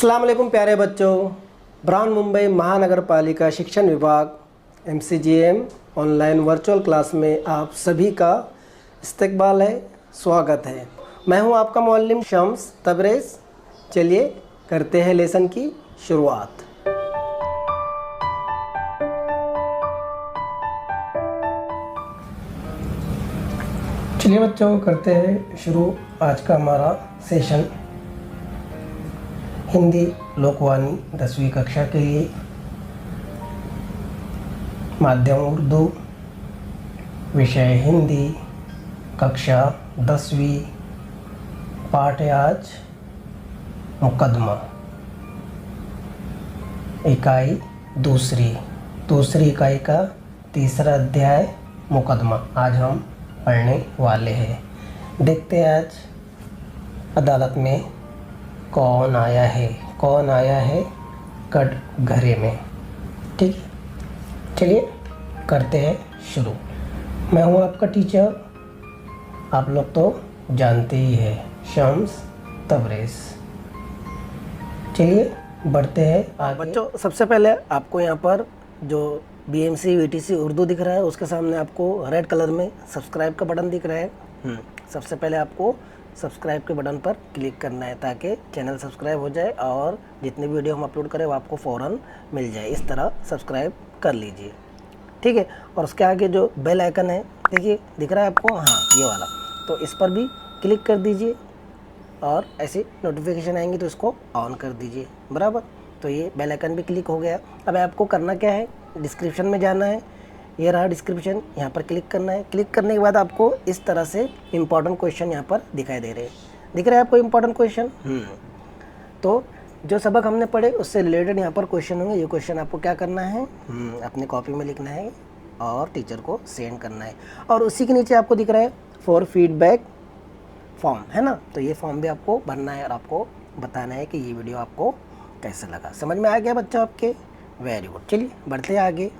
अस्सलाम वालेकुम प्यारे बच्चों। ब्राउन मुंबई महानगर पालिका शिक्षण विभाग MCGM ऑनलाइन वर्चुअल क्लास में आप सभी का इस्तकबाल है, स्वागत है। मैं हूं आपका मुअल्लिम शम्स तबरेज़। चलिए करते हैं लेसन की शुरुआत। चलिए बच्चों करते हैं शुरू आज का हमारा सेशन। हिंदी लोकवाणी 10वीं कक्षा के लिए, माध्यम उर्दू, विषय हिंदी, कक्षा 10वीं, पाठ है आज मुकदमा, इकाई दूसरी इकाई का तीसरा अध्याय मुकदमा आज हम पढ़ने वाले हैं। देखते हैं आज अदालत में कौन आया है कटघरे में। ठीक है, चलिए करते हैं शुरू। मैं हूँ आपका टीचर, आप लोग तो जानते ही हैं, शम्स तबरेज़। चलिए बढ़ते हैं आगे। बच्चों सबसे पहले आपको यहाँ पर जो BMC VTC उर्दू दिख रहा है उसके सामने आपको रेड कलर में सब्सक्राइब का बटन दिख रहा है। सबसे पहले आपको सब्सक्राइब के बटन पर क्लिक करना है ताकि चैनल सब्सक्राइब हो जाए और जितने वीडियो हम अपलोड करें वो आपको फ़ौरन मिल जाए। इस तरह सब्सक्राइब कर लीजिए, ठीक है। और उसके आगे जो बेल आइकन है, देखिए दिख रहा है आपको, हाँ ये वाला, तो इस पर भी क्लिक कर दीजिए और ऐसी नोटिफिकेशन आएंगी तो इसको ऑन कर दीजिए, बराबर। तो ये बेल आइकन भी क्लिक हो गया। अब आपको करना क्या है, डिस्क्रिप्शन में जाना है, ये रहा डिस्क्रिप्शन, यहाँ पर क्लिक करना है। क्लिक करने के बाद आपको इस तरह से इम्पॉर्टेंट क्वेश्चन यहाँ पर दिखाई दे रहे हैं। दिख रहा है आपको इम्पॉर्टेंट क्वेश्चन। तो जो सबक हमने पढ़े उससे रिलेटेड यहाँ पर क्वेश्चन होंगे। ये क्वेश्चन आपको क्या करना है, अपने कॉपी में लिखना है और टीचर को सेंड करना है। और उसी के नीचे आपको दिख रहा है फॉर फीडबैक फॉर्म, है ना। तो ये फॉर्म भी आपको भरना है और आपको बताना है कि ये वीडियो आपको कैसा लगा। समझ में आ गया बच्चों आपके? Very good. चलिए बढ़ते हैं आगे।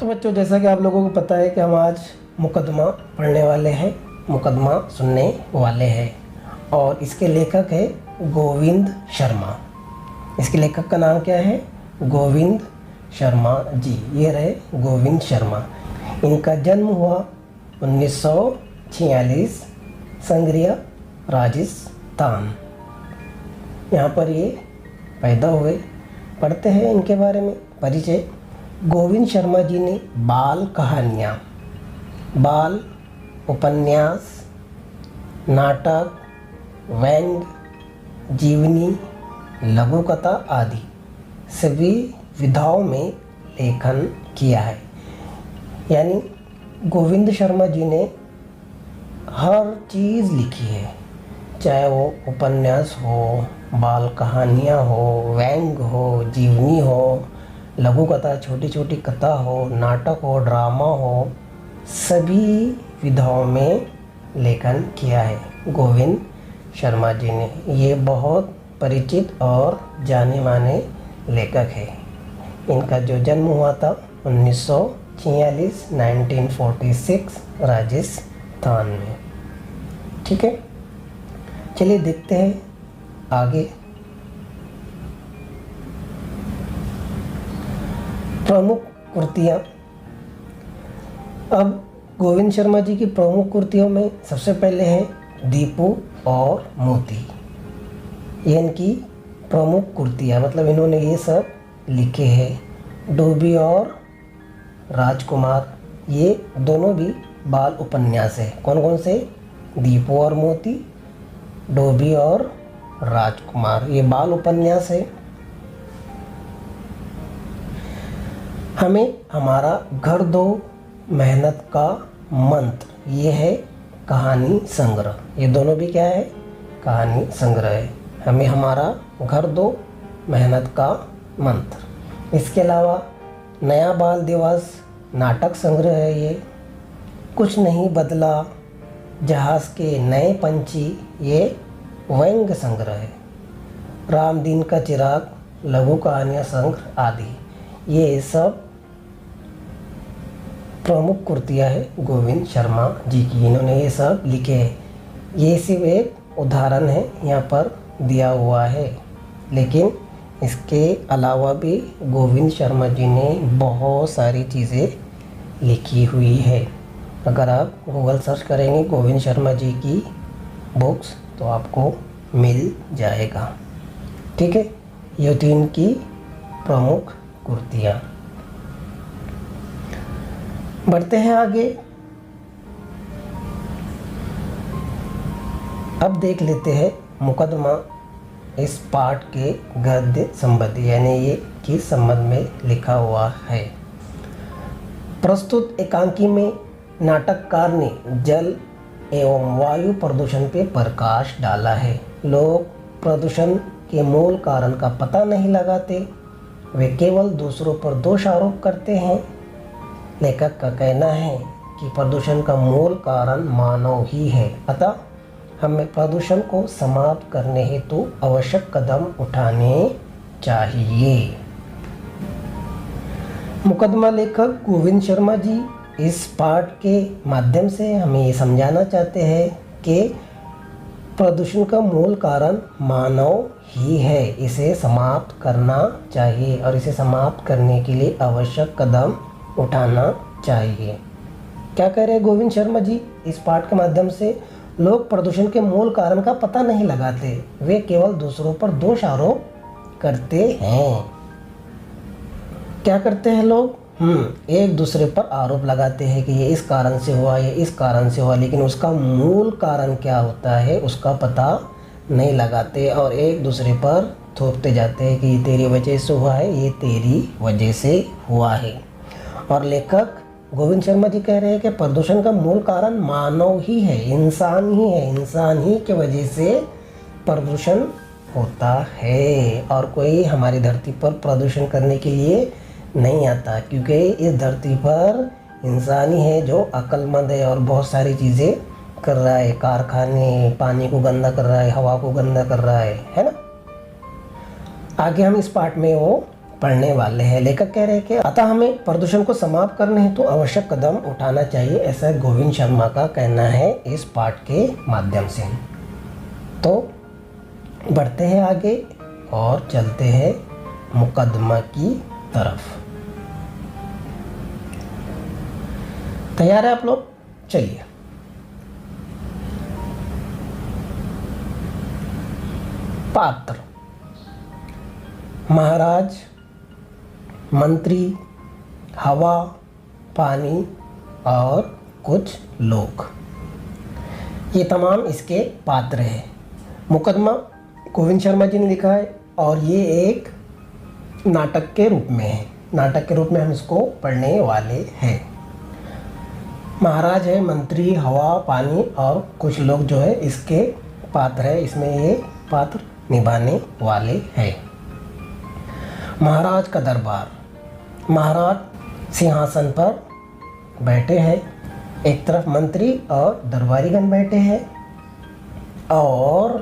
तो बच्चों जैसा कि आप लोगों को पता है कि हम आज मुकदमा पढ़ने वाले हैं, मुकदमा सुनने वाले हैं। और इसके लेखक है गोविंद शर्मा। इसके लेखक का नाम क्या है? गोविंद शर्मा जी। ये रहे गोविंद शर्मा। इनका जन्म हुआ 1946, संग्रिया, राजस्थान। यहाँ पर ये पैदा हुए। पढ़ते हैं इनके बारे में परिचय। गोविंद शर्मा जी ने बाल कहानियाँ, बाल उपन्यास, नाटक, व्यंग, जीवनी, लघु कथा आदि सभी विधाओं में लेखन किया है। यानी गोविंद शर्मा जी ने हर चीज़ लिखी है, चाहे वो उपन्यास हो, बाल कहानियाँ हो, व्यंग हो, जीवनी हो, लघु कथा, छोटी छोटी कथा हो, नाटक हो, ड्रामा हो, सभी विधाओं में लेखन किया है गोविंद शर्मा जी ने। ये बहुत परिचित और जाने माने लेखक है। इनका जो जन्म हुआ था 1946, 1946 राजस्थान में। ठीक है, चलिए देखते हैं आगे। प्रमुख कृतियाँ। अब गोविंद शर्मा जी की प्रमुख कृतियों में सबसे पहले है दीपू और मोती। ये इनकी प्रमुख कृतियाँ, मतलब इन्होंने ये सब लिखे हैं। डोबी और राजकुमार, ये दोनों भी बाल उपन्यास है। कौन कौन से? दीपू और मोती, डोबी और राजकुमार, ये बाल उपन्यास है। हमें हमारा घर दो, मेहनत का मंत्र, ये है कहानी संग्रह। ये दोनों भी क्या है? कहानी संग्रह है। हमें हमारा घर दो, मेहनत का मंत्र। इसके अलावा नया बाल दिवस नाटक संग्रह है। ये कुछ नहीं बदला, जहाज़ के नए पंछी, ये व्यंग संग्रह है। राम दिन का चिराग, लघु कहानियाँ संग्रह आदि, ये सब प्रमुख कृतियाँ है गोविंद शर्मा जी की। इन्होंने ये सब लिखे हैं। ये सिर्फ एक उदाहरण है यहाँ पर दिया हुआ है, लेकिन इसके अलावा भी गोविंद शर्मा जी ने बहुत सारी चीज़ें लिखी हुई है। अगर आप गूगल सर्च करेंगे गोविंद शर्मा जी की बुक्स तो आपको मिल जाएगा। ठीक है, ये थी इनकी प्रमुख कृतियाँ। बढ़ते हैं आगे। अब देख लेते हैं मुकदमा इस पाठ के गद्य संबंधी, यानी ये किस संबंध में लिखा हुआ है। प्रस्तुत एकांकी में नाटककार ने जल एवं वायु प्रदूषण पे प्रकाश डाला है। लोग प्रदूषण के मूल कारण का पता नहीं लगाते, वे केवल दूसरों पर दोष आरोप करते हैं। लेखक का कहना है कि प्रदूषण का मूल कारण मानव ही है, अतः हमें प्रदूषण को समाप्त करने हेतु आवश्यक कदम उठाने चाहिए। मुकदमा लेखक गोविंद शर्मा जी इस पाठ के माध्यम से हमें ये समझाना चाहते हैं कि प्रदूषण का मूल कारण मानव ही है, इसे समाप्त करना चाहिए और इसे समाप्त करने के लिए आवश्यक कदम उठाना चाहिए। क्या कह रहे हैं गोविंद शर्मा जी इस पाठ के माध्यम से? लोग प्रदूषण के मूल कारण का पता नहीं लगाते, वे केवल दूसरों पर दोष आरोप करते हैं। क्या करते हैं लोग? एक दूसरे पर आरोप लगाते हैं कि ये इस कारण से हुआ, ये इस कारण से हुआ, लेकिन उसका मूल कारण क्या होता है उसका पता नहीं लगाते और एक दूसरे पर थोपते जाते हैं कि ये तेरी वजह से हुआ है, ये तेरी वजह से हुआ है। और लेखक गोविंद शर्मा जी कह रहे हैं कि प्रदूषण का मूल कारण मानव ही है, इंसान ही है, इंसान ही की वजह से प्रदूषण होता है और कोई हमारी धरती पर प्रदूषण करने के लिए नहीं आता, क्योंकि इस धरती पर इंसान ही है जो अक्लमंद है और बहुत सारी चीज़ें कर रहा है। कारखाने पानी को गंदा कर रहा है, हवा को गंदा कर रहा है ना। आगे हम इस पाठ में वो पढ़ने वाले हैं। लेखक कह रहे हैं कि अतः हमें प्रदूषण को समाप्त करने हेतु आवश्यक कदम उठाना चाहिए, ऐसा गोविंद शर्मा का कहना है इस पाठ के माध्यम से। तो बढ़ते हैं आगे और चलते हैं मुकदमा की तरफ। तैयार है आप लोग? चलिए। पात्र: महाराज, मंत्री, हवा, पानी और कुछ लोग, ये तमाम इसके पात्र हैं। मुकदमा गोविंद शर्मा जी ने लिखा है और ये एक नाटक के रूप में है। नाटक के रूप में हम इसको पढ़ने वाले हैं। महाराज है, मंत्री, हवा, पानी और कुछ लोग जो है इसके पात्र है, इसमें ये पात्र निभाने वाले हैं। महाराज का दरबार: महाराज सिंहासन पर बैठे हैं, एक तरफ मंत्री और दरबारीगण बैठे हैं और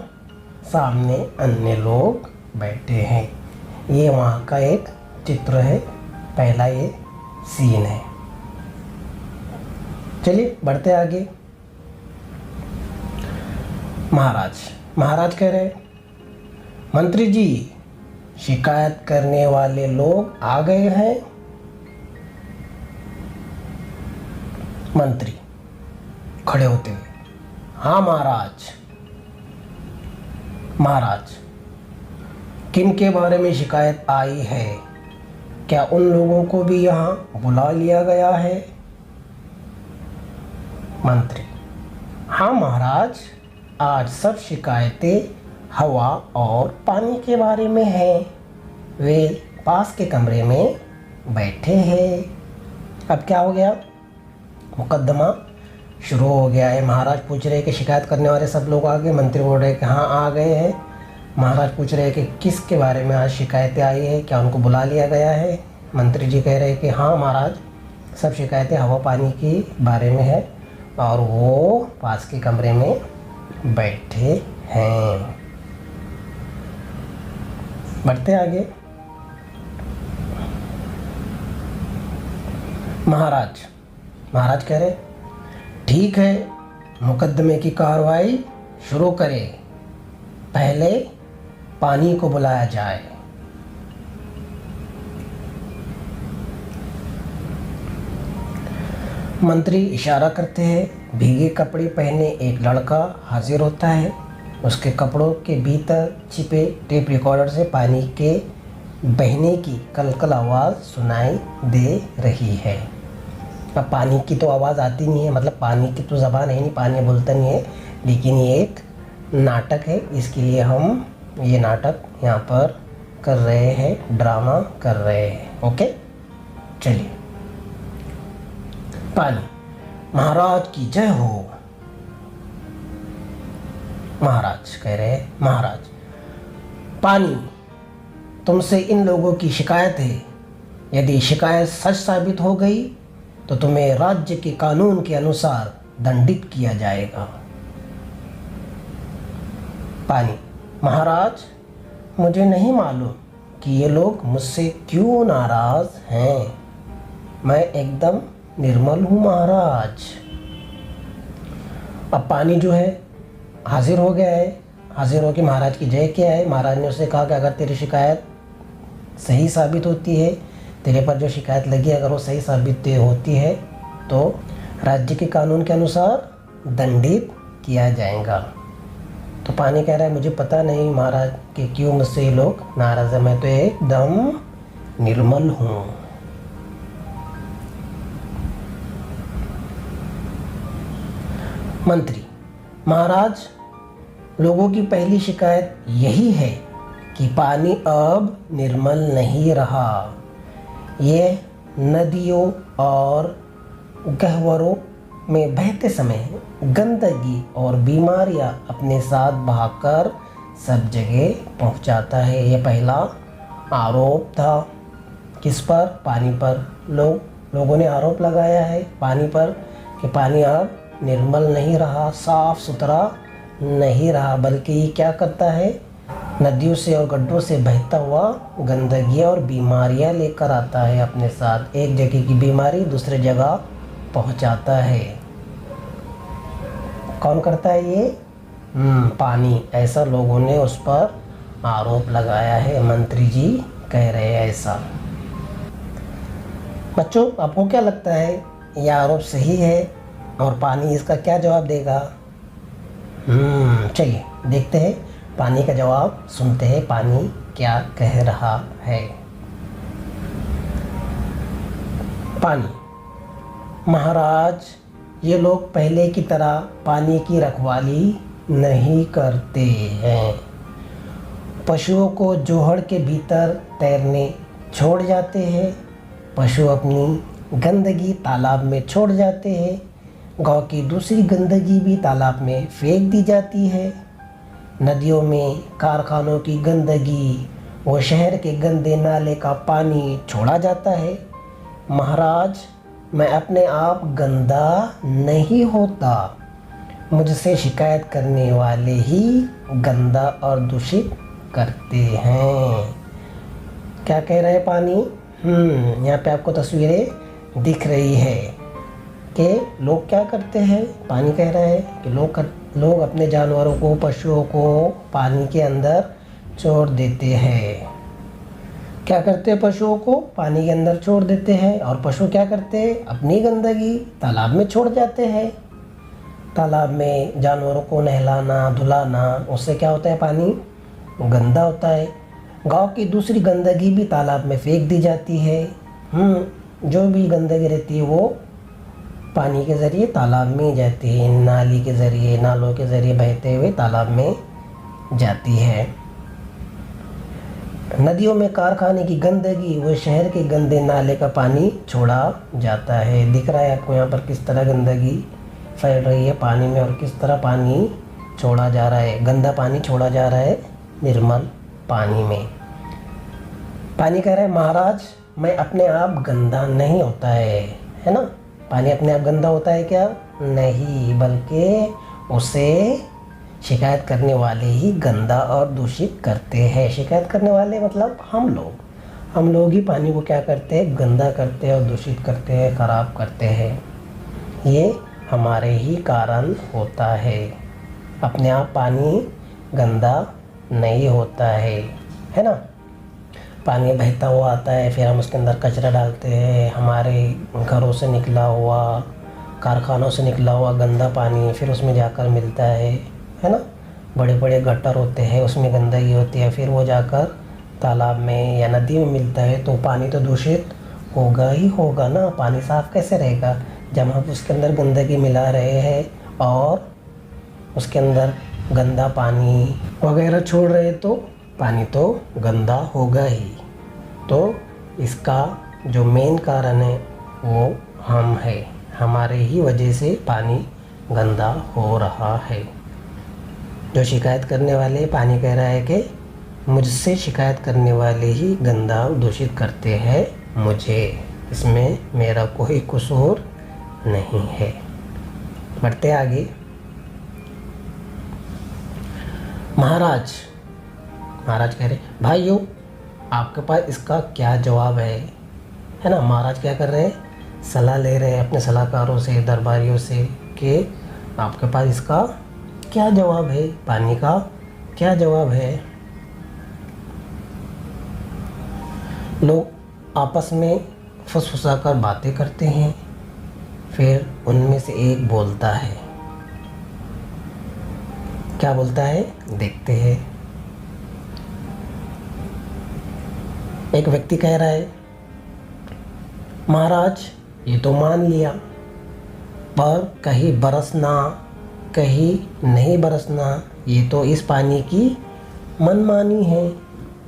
सामने अन्य लोग बैठे हैं। ये वहाँ का एक चित्र है, पहला ये सीन है। चलिए बढ़ते आगे। महाराज कह रहे, मंत्री जी, शिकायत करने वाले लोग आ गए हैं। मंत्री खड़े होते हुए, हाँ महाराज। महाराज, किन के बारे में शिकायत आई है? क्या उन लोगों को भी यहाँ बुला लिया गया है? मंत्री, हाँ महाराज, आज सब शिकायतें हवा और पानी के बारे में है, वे पास के कमरे में बैठे हैं। अब क्या हो गया? मुकदमा शुरू हो गया है। महाराज पूछ रहे हैं कि शिकायत करने वाले सब लोग आ गए। मंत्री बोल रहे हैं कि हाँ आ गए हैं। महाराज पूछ रहे हैं कि किसके बारे में आज शिकायतें आई है, क्या उनको बुला लिया गया है? मंत्री जी कह रहे हैं कि हाँ महाराज, सब शिकायतें हवा पानी के बारे में है और वो पास के कमरे में बैठे हैं। बढ़ते आगे। महाराज कह रहे, ठीक है, मुकदमे की कार्रवाई शुरू करें। पहले पानी को बुलाया जाए। मंत्री इशारा करते हैं। भीगे कपड़े पहने एक लड़का हाजिर होता है। उसके कपड़ों के भीतर छिपे टेप रिकॉर्डर से पानी के बहने की कलकल आवाज़ सुनाई दे रही है। अब पानी की तो आवाज़ आती नहीं है, मतलब पानी की तो ज़बान है नहीं, पानी बोलता नहीं है, लेकिन ये एक नाटक है, इसके लिए हम ये नाटक यहाँ पर कर रहे हैं, ड्रामा कर रहे हैं। ओके, चलिए। पानी। महाराज की जय हो। महाराज कह रहे हैं, महाराज पानी, तुमसे इन लोगों की शिकायत है। यदि शिकायत सच साबित हो गई तो तुम्हें राज्य के कानून के अनुसार दंडित किया जाएगा। पानी। महाराज, मुझे नहीं मालूम कि ये लोग मुझसे क्यों नाराज़ हैं। मैं एकदम निर्मल हूँ महाराज। अब पानी जो है हाजिर हो गया है। हाजिर होकर महाराज की जय किया है। महाराज ने उससे कहा कि अगर तेरी शिकायत सही साबित होती है, तेरे पर जो शिकायत लगी अगर वो सही साबित होती है तो राज्य के कानून के अनुसार दंडित किया जाएगा। तो पानी कह रहा है, मुझे पता नहीं महाराज कि क्यों मुझसे ये लोग नाराज़ है, मैं तो एकदम निर्मल हूँ। मंत्री। महाराज, लोगों की पहली शिकायत यही है कि पानी अब निर्मल नहीं रहा। ये नदियों और गहवरों में बहते समय गंदगी और बीमारियां अपने साथ बहाकर सब जगह पहुंचाता है। ये पहला आरोप था। किस पर? पानी पर। लोगों ने आरोप लगाया है पानी पर कि पानी अब निर्मल नहीं रहा, साफ सुथरा नहीं रहा, बल्कि ये क्या करता है, नदियों से और गड्ढों से बहता हुआ गंदगी और बीमारियां लेकर आता है अपने साथ। एक जगह की बीमारी दूसरे जगह पहुंचाता है। कौन करता है ये? पानी। ऐसा लोगों ने उस पर आरोप लगाया है। मंत्री जी कह रहे हैं ऐसा। बच्चों, आपको क्या लगता है यह आरोप सही है और पानी इसका क्या जवाब देगा? चलिए देखते हैं, पानी का जवाब सुनते हैं, पानी क्या कह रहा है। पानी। महाराज, ये लोग पहले की तरह पानी की रखवाली नहीं करते हैं। पशुओं को जोहड़ के भीतर तैरने छोड़ जाते हैं। पशु अपनी गंदगी तालाब में छोड़ जाते हैं। गांव की दूसरी गंदगी भी तालाब में फेंक दी जाती है। नदियों में कारखानों की गंदगी व शहर के गंदे नाले का पानी छोड़ा जाता है। महाराज, मैं अपने आप गंदा नहीं होता, मुझसे शिकायत करने वाले ही गंदा और दूषित करते हैं। क्या कह रहे हैं पानी? यहाँ पे आपको तस्वीरें दिख रही है कि लोग क्या करते हैं। पानी कह रहा है कि लोग अपने जानवरों को, पशुओं को पानी के अंदर छोड़ देते हैं। क्या करते हैं? पशुओं को पानी के अंदर छोड़ देते हैं और पशु क्या करते हैं? अपनी गंदगी तालाब में छोड़ जाते हैं। तालाब में जानवरों को नहलाना, धुलाना, उससे क्या होता है? पानी गंदा होता है। गांव की दूसरी गंदगी भी तालाब में फेंक दी जाती है। जो भी गंदगी रहती है वो पानी के ज़रिए तालाब में जाती है, नाली के ज़रिए, नालों के ज़रिए बहते हुए तालाब में जाती है। नदियों में कारखाने की गंदगी व शहर के गंदे नाले का पानी छोड़ा जाता है। दिख रहा है आपको यहाँ पर किस तरह गंदगी फैल रही है पानी में और किस तरह पानी छोड़ा जा रहा है। गंदा पानी छोड़ा जा रहा है निर्मल पानी में। पानी कह रहा है, महाराज, मैं अपने आप गंदा नहीं होता है ना। पानी अपने आप गंदा होता है क्या? नहीं, बल्कि उसे शिकायत करने वाले ही गंदा और दूषित करते हैं। शिकायत करने वाले मतलब हम लोग ही पानी को क्या करते हैं? गंदा करते हैं और दूषित करते हैं, ख़राब करते हैं। ये हमारे ही कारण होता है। अपने आप पानी गंदा नहीं होता है ना। पानी बहता हुआ आता है, फिर हम उसके अंदर कचरा डालते हैं, हमारे घरों से निकला हुआ, कारखानों से निकला हुआ गंदा पानी फिर उसमें जाकर मिलता है ना। बड़े बड़े गटर होते हैं, उसमें गंदगी होती है, फिर वो जाकर तालाब में या नदी में मिलता है, तो पानी तो दूषित होगा ही होगा ना। पानी साफ़ कैसे रहेगा जब हम उसके अंदर गंदगी मिला रहे हैं और उसके अंदर गंदा पानी वगैरह छोड़ रहे हैं, तो पानी तो गंदा होगा ही। तो इसका जो मेन कारण है वो हम है, हमारे ही वजह से पानी गंदा हो रहा है। जो शिकायत करने वाले पानी कह रहा है कि मुझसे शिकायत करने वाले ही गंदा दूषित करते हैं मुझे, इसमें मेरा कोई कसूर नहीं है। बढ़ते आगे। महाराज कह रहे भाइयों आपके पास इसका क्या जवाब है ना। महाराज क्या कर रहे हैं, सलाह ले रहे हैं अपने सलाहकारों से, दरबारियों से कि आपके पास इसका क्या जवाब है, पानी का क्या जवाब है। लोग आपस में फुसफुसाकर बातें करते हैं, फिर उनमें से एक बोलता है। क्या बोलता है, देखते हैं। एक व्यक्ति कह रहा है महाराज ये तो मान लिया, पर कहीं बरसना कहीं नहीं बरसना ये तो इस पानी की मनमानी है।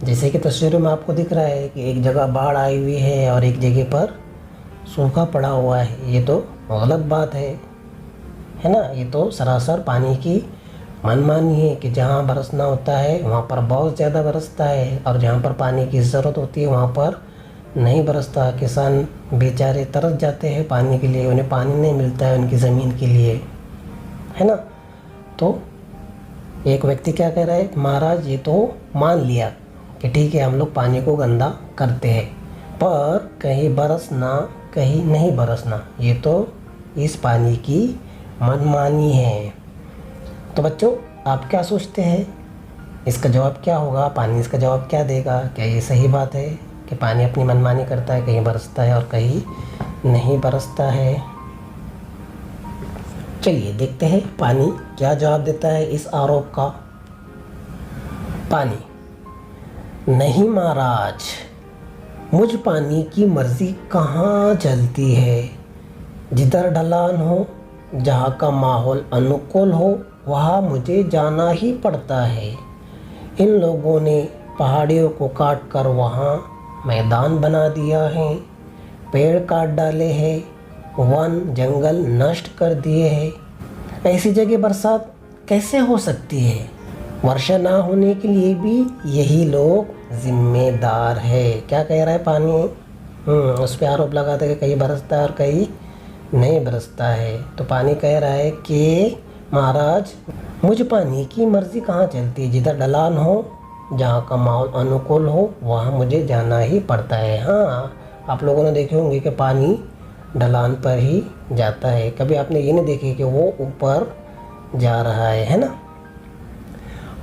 जैसे कि तस्वीरों में आपको दिख रहा है कि एक जगह बाढ़ आई हुई है और एक जगह पर सूखा पड़ा हुआ है, ये तो गलत बात है ना। ये तो सरासर पानी की मनमानी है कि जहाँ बरसना होता है वहाँ पर बहुत ज़्यादा बरसता है और जहाँ पर पानी की ज़रूरत होती है वहाँ पर नहीं बरसता। किसान बेचारे तरस जाते हैं पानी के लिए, उन्हें पानी नहीं मिलता है उनकी ज़मीन के लिए, है ना। तो एक व्यक्ति क्या कह रहा है, महाराज ये तो मान लिया कि ठीक है हम लोग पानी को गंदा करते हैं, पर कहीं बरसना कहीं नहीं बरसना ये तो इस पानी की मनमानी है। तो बच्चों आप क्या सोचते हैं, इसका जवाब क्या होगा, पानी इसका जवाब क्या देगा। क्या ये सही बात है कि पानी अपनी मनमानी करता है, कहीं बरसता है और कहीं नहीं बरसता है। चलिए देखते हैं पानी क्या जवाब देता है इस आरोप का। पानी, नहीं महाराज, मुझ पानी की मर्जी कहाँ चलती है। जिधर ढलान हो, जहाँ का माहौल अनुकूल हो, वहाँ मुझे जाना ही पड़ता है। इन लोगों ने पहाड़ियों को काट कर वहाँ मैदान बना दिया है, पेड़ काट डाले हैं, वन जंगल नष्ट कर दिए हैं। ऐसी जगह बरसात कैसे हो सकती है। वर्षा ना होने के लिए भी यही लोग जिम्मेदार है। क्या कह रहा है पानी, उस पर आरोप लगाता है कि कहीं बरसता है और कहीं नहीं बरसता है। तो पानी कह रहा है कि महाराज मुझ पानी की मर्जी कहाँ चलती है। जिधर ढलान हो, जहाँ का माहौल अनुकूल हो, वहाँ मुझे जाना ही पड़ता है। हाँ, आप लोगों ने देखे होंगे कि पानी ढलान पर ही जाता है, कभी आपने ये नहीं देखे कि वो ऊपर जा रहा है ना।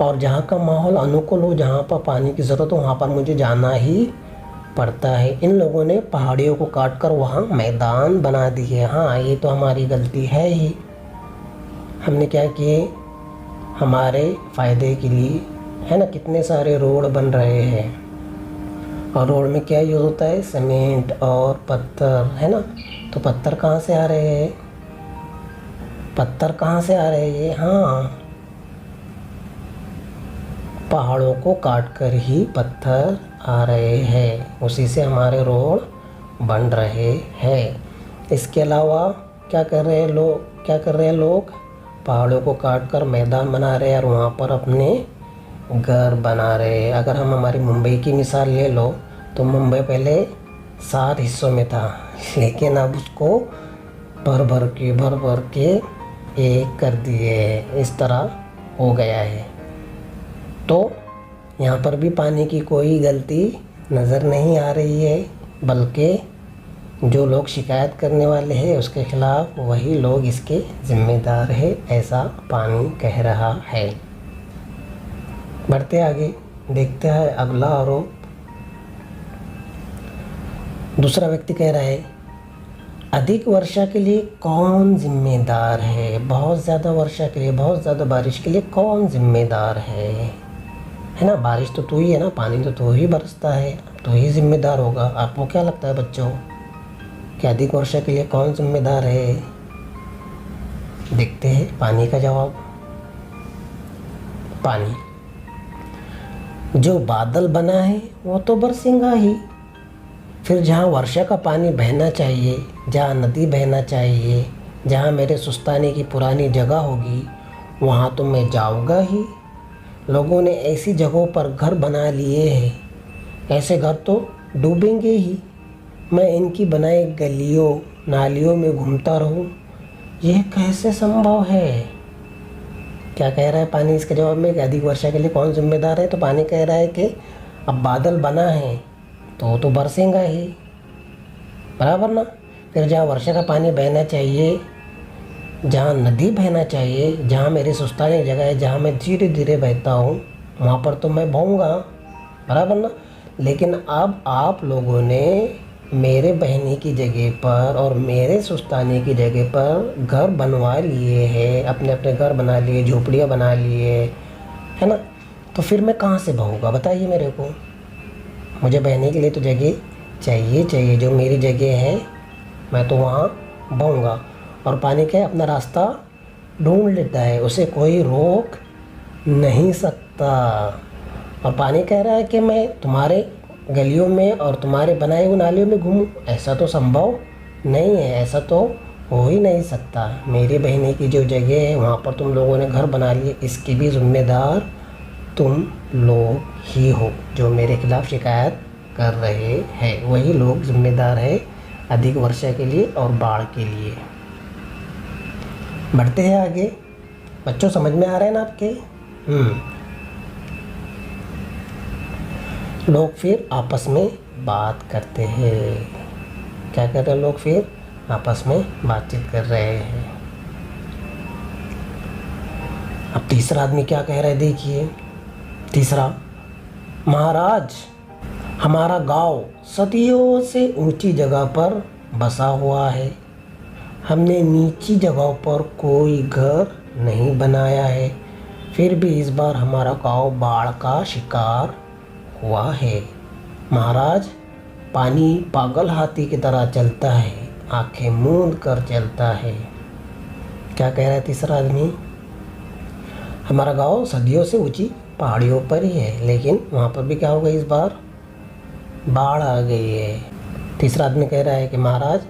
और जहाँ का माहौल अनुकूल हो, जहाँ पर पानी की ज़रूरत हो, वहाँ पर मुझे जाना ही पड़ता है। इन लोगों ने पहाड़ियों को काट कर वहाँ मैदान बना दिए। हाँ, ये तो हमारी गलती है ही। हमने क्या किए, हमारे फ़ायदे के लिए, है ना, कितने सारे रोड बन रहे हैं और रोड में क्या यूज़ होता है, सीमेंट और पत्थर, है ना। तो पत्थर कहाँ से आ रहे हैं, पत्थर कहाँ से आ रहे हैं ये, हाँ, पहाड़ों को काट कर ही पत्थर आ रहे हैं, उसी से हमारे रोड बन रहे हैं। इसके अलावा क्या कर रहे हैं लोग, पहाड़ों को काट कर मैदान बना रहे हैं और वहाँ पर अपने घर बना रहे हैं। अगर हम हमारी मुंबई की मिसाल ले लो, तो मुंबई पहले 7 हिस्सों में था, लेकिन अब उसको भर भर के एक कर दिए है। इस तरह हो गया है। तो यहाँ पर भी पानी की कोई गलती नज़र नहीं आ रही है, बल्कि जो लोग शिकायत करने वाले हैं उसके खिलाफ वही लोग इसके जिम्मेदार है, ऐसा पानी कह रहा है। बढ़ते आगे, देखते हैं अगला आरोप। दूसरा व्यक्ति कह रहा है, अधिक वर्षा के लिए कौन जिम्मेदार है? बहुत ज़्यादा वर्षा के लिए, बहुत ज़्यादा बारिश के लिए कौन जिम्मेदार है ना? बारिश तो तू ही है ना, पानी तो तू ही बरसता है, तो ही जिम्मेदार होगा। आपको क्या लगता है बच्चों कि अधिक वर्षा के लिए कौन जिम्मेदार है? देखते हैं पानी का जवाब। पानी, जो बादल बना है वो तो बरसेगा ही, फिर जहाँ वर्षा का पानी बहना चाहिए, जहाँ नदी बहना चाहिए, जहाँ मेरे सुस्ताने की पुरानी जगह होगी, वहाँ तो मैं जाऊँगा ही। लोगों ने ऐसी जगहों पर घर बना लिए हैं, ऐसे घर तो डूबेंगे ही। मैं इनकी बनाई गलियों नालियों में घूमता रहूं, यह कैसे संभव है? क्या कह रहा है पानी इसके जवाब में कि अधिक वर्षा के लिए कौन जिम्मेदार है? तो पानी कह रहा है कि अब बादल बना है तो बरसेगा ही, बराबर ना। फिर जहाँ वर्षा का पानी बहना चाहिए, जहाँ नदी बहना चाहिए, जहाँ मेरी सुस्ताने जगह है, जहाँ मैं धीरे धीरे बहता हूँ, वहाँ पर तो मैं बहूँगा, बराबर ना। लेकिन अब आप लोगों ने मेरे बहने की जगह पर और मेरे सुस्ताने की जगह पर घर बनवा लिए हैं, अपने अपने घर बना लिए, झोपड़ियाँ बना लिए, है ना। तो फिर मैं कहाँ से बहूँगा बताइए मेरे को? मुझे बहने के लिए तो जगह चाहिए, जो मेरी जगह है मैं तो वहाँ बहूँगा। और पानी क्या है, अपना रास्ता ढूंढ लेता है, उसे कोई रोक नहीं सकता। और पानी कह रहा है कि मैं तुम्हारे गलियों में और तुम्हारे बनाए हुए नालियों में घूमूं, ऐसा तो संभव नहीं है, ऐसा तो हो ही नहीं सकता। मेरी बहने की जो जगह है वहाँ पर तुम लोगों ने घर बना लिए, इसके भी जिम्मेदार तुम लोग ही हो। जो मेरे खिलाफ शिकायत कर रहे हैं वही लोग जिम्मेदार है अधिक वर्षा के लिए और बाढ़ के लिए। बढ़ते हैं आगे। बच्चों समझ में आ रहा है ना आपके? लोग फिर आपस में बात करते हैं। क्या कर रहे हैं लोग? फिर आपस में बातचीत कर रहे हैं। अब तीसरा आदमी क्या कह रहा है देखिए। तीसरा, महाराज, हमारा गांव सदियों से ऊंची जगह पर बसा हुआ है, हमने नीची जगहों पर कोई घर नहीं बनाया है, फिर भी इस बार हमारा गांव बाढ़ का शिकार हुआ है। महाराज, पानी पागल हाथी की तरह चलता है, आंखें मूंद कर चलता है। क्या कह रहा है तीसरा आदमी? हमारा गांव सदियों से ऊंची पहाड़ियों पर ही है, लेकिन वहाँ पर भी क्या हो गई? इस बार बाढ़ आ गई है। तीसरा आदमी कह रहा है कि महाराज,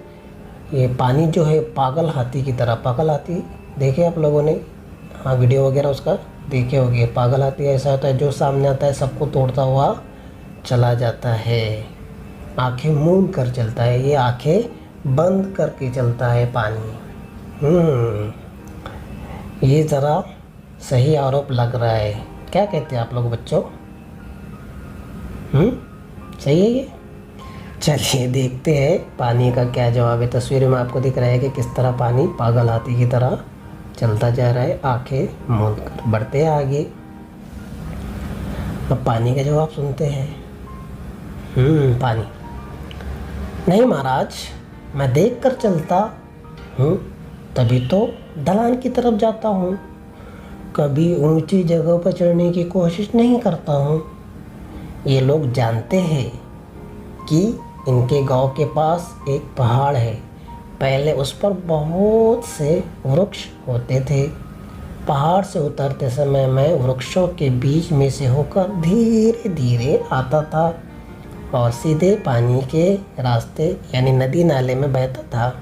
ये पानी जो है पागल हाथी की तरह, पागल हाथी देखे आप लोगों ने? हाँ, वीडियो वगैरह उसका देखे होंगे। पागल हाथी ऐसा होता है जो सामने आता है सबको तोड़ता हुआ चला जाता है, आंखें मूंद कर चलता है, ये आंखें बंद करके चलता है पानी। ये ज़रा सही आरोप लग रहा है। क्या कहते हैं आप लोग बच्चों? सही है ये? चलिए देखते हैं पानी का क्या जवाब है। तस्वीर में आपको दिख रहा है कि किस तरह पानी पागल हाथी की तरह चलता जा रहा है, आंखें मूंद कर। बढ़ते हैं आगे। अब पानी का जवाब सुनते हैं। पानी, नहीं महाराज, मैं देख कर चलता हूँ, तभी तो ढलान की तरफ जाता हूँ, कभी ऊंची जगह पर चढ़ने की कोशिश नहीं करता हूँ। ये लोग जानते हैं कि इनके गांव के पास एक पहाड़ है, पहले उस पर बहुत से वृक्ष होते थे। पहाड़ से उतरते समय मैं वृक्षों के बीच में से होकर धीरे धीरे आता था और सीधे पानी के रास्ते यानी नदी नाले में बहता था।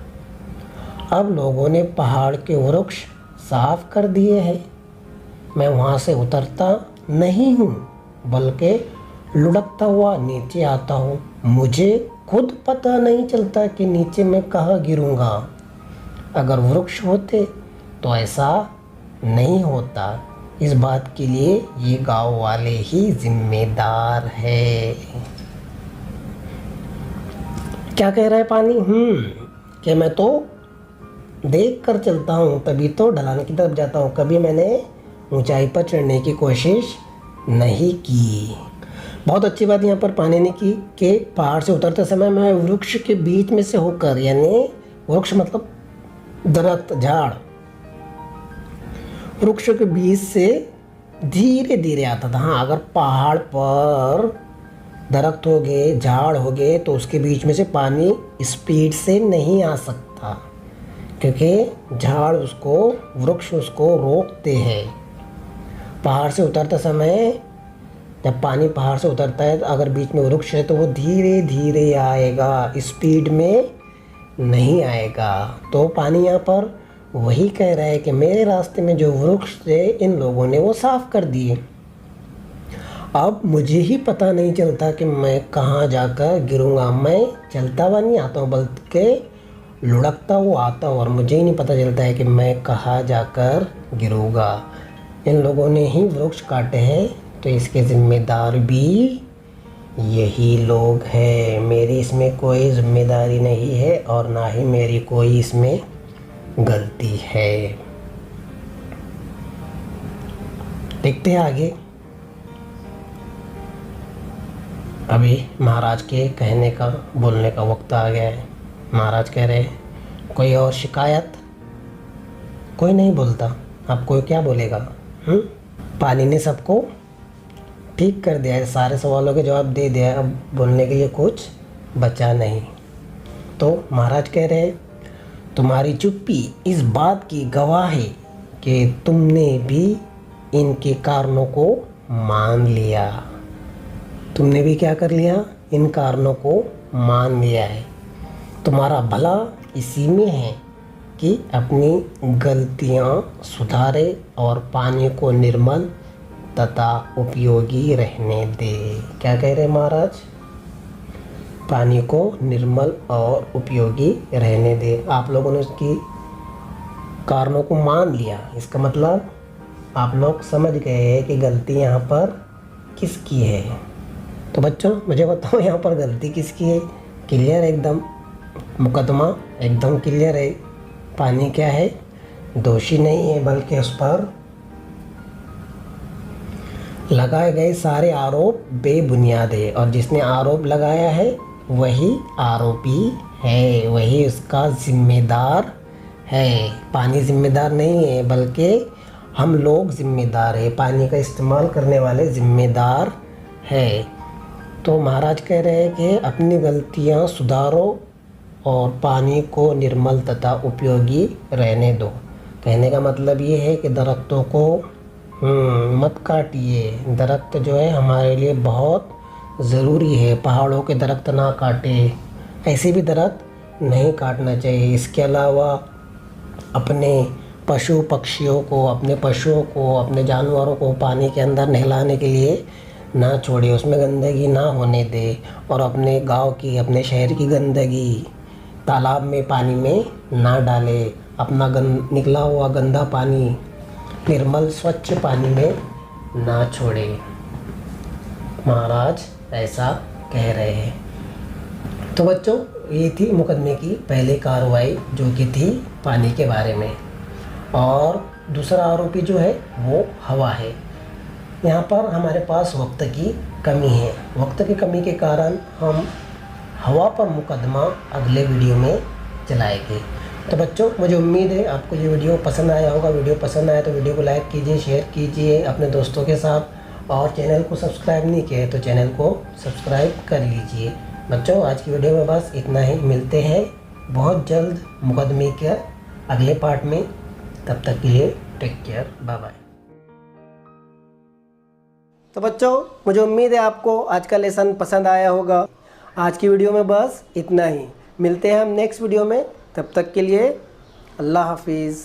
अब लोगों ने पहाड़ के वृक्ष साफ कर दिए हैं, मैं वहाँ से उतरता नहीं हूँ, बल्कि लुढ़कता हुआ नीचे आता हूँ। मुझे खुद पता नहीं चलता कि नीचे मैं कहाँ गिरूँगा। अगर वृक्ष होते तो ऐसा नहीं होता। इस बात के लिए ये गांव वाले ही जिम्मेदार है। क्या कह रहा है पानी? कि मैं तो देख कर चलता हूँ, तभी तो ढलान की तरफ जाता हूँ, कभी मैंने ऊंचाई पर चढ़ने की कोशिश नहीं की। बहुत अच्छी बात यहाँ पर पानी ने की कि पहाड़ से उतरते समय मैं वृक्ष के बीच में से होकर, यानी वृक्ष मतलब दरख्त, झाड़, वृक्ष के बीच से धीरे धीरे आता था। हाँ, अगर पहाड़ पर दरख्त हो गए, झाड़ हो गए, तो उसके बीच में से पानी स्पीड से नहीं आ सकता, क्योंकि झाड़ उसको, वृक्ष उसको रोकते हैं। पहाड़ से उतरते समय जब पानी पहाड़ से उतरता है, तो अगर बीच में वृक्ष है तो वो धीरे धीरे आएगा, स्पीड में नहीं आएगा। तो पानी यहाँ पर वही कह रहा है कि मेरे रास्ते में जो वृक्ष थे, इन लोगों ने वो साफ कर दिए। अब मुझे ही पता नहीं चलता कि मैं कहाँ जाकर गिरूंगा। मैं चलता हुआ नहीं आता हूँ, बल्कि लुढ़कता हुआ आता हूँ, और मुझे ही नहीं पता चलता है कि मैं कहाँ जाकर गिरूंगा। इन लोगों ने ही वृक्ष काटे हैं, तो इसके ज़िम्मेदार भी यही लोग हैं। मेरी इसमें कोई ज़िम्मेदारी नहीं है, और ना ही मेरी कोई इसमें गलती है। देखते हैं आगे। अभी महाराज के कहने का, बोलने का वक्त आ गया है। महाराज कह रहे हैं, कोई और शिकायत? कोई नहीं बोलता, अब कोई क्या बोलेगा? पानी ने सबको ठीक कर दिया है, सारे सवालों के जवाब दे दिया है, अब बोलने के लिए कुछ बचा नहीं। तो महाराज कह रहे हैं, तुम्हारी चुप्पी इस बात की गवाह है कि तुमने भी इनके कारणों को मान लिया। तुमने भी क्या कर लिया? इन कारणों को मान लिया है। तुम्हारा भला इसी में है कि अपनी गलतियां सुधारे और पानी को निर्मल तथा उपयोगी रहने दे। क्या कह रहे महाराज? पानी को निर्मल और उपयोगी रहने दे। आप लोगों ने उसकी कारणों को मान लिया, इसका मतलब आप लोग समझ गए हैं कि गलती यहाँ पर किसकी है। तो बच्चों मुझे बताओ, यहाँ पर गलती किसकी है? क्लियर एकदम, मुकदमा एकदम क्लियर है। पानी क्या है? दोषी नहीं है, बल्कि उस पर लगाए गए सारे आरोप बेबुनियाद है, और जिसने आरोप लगाया है वही आरोपी है, वही उसका जिम्मेदार है। पानी जिम्मेदार नहीं है, बल्कि हम लोग जिम्मेदार है। पानी का इस्तेमाल करने वाले जिम्मेदार है। तो महाराज कह रहे हैं कि अपनी गलतियां सुधारो और पानी को निर्मल तथा उपयोगी रहने दो। कहने का मतलब ये है कि दरख्तों को मत काटिए। दरख्त जो है हमारे लिए बहुत ज़रूरी है। पहाड़ों के दरख्त ना काटे, ऐसे भी दरख्त नहीं काटना चाहिए। इसके अलावा अपने पशु पक्षियों को, अपने पशुओं को, अपने जानवरों को पानी के अंदर नहलाने के लिए ना छोड़े, उसमें गंदगी ना होने दे। और अपने गांव की, अपने शहर की गंदगी तालाब में, पानी में ना डाले। अपना निकला हुआ गंदा पानी निर्मल स्वच्छ पानी में ना छोड़े। महाराज ऐसा कह रहे हैं। तो बच्चों, ये थी मुकदमे की पहली कार्रवाई, जो कि थी पानी के बारे में। और दूसरा आरोपी जो है वो हवा है। यहाँ पर हमारे पास वक्त की कमी है। वक्त की कमी के कारण हम हवा पर मुकदमा अगले वीडियो में चलाएंगे। तो बच्चों, मुझे उम्मीद है आपको ये वीडियो पसंद आया होगा। वीडियो पसंद आया तो वीडियो को लाइक कीजिए, शेयर कीजिए अपने दोस्तों के साथ, और चैनल को सब्सक्राइब नहीं किया है तो चैनल को सब्सक्राइब कर लीजिए। बच्चों, आज की वीडियो में बस इतना ही। मिलते हैं बहुत जल्द मुकदमे के अगले पार्ट में। तब तक के लिए टेक केयर, बाय बाय। तो बच्चों, मुझे उम्मीद है आपको आज का लेसन पसंद आया होगा। आज की वीडियो में बस इतना ही। मिलते हैं हम नेक्स्ट वीडियो में। तब तक के लिए अल्लाह हाफिज़।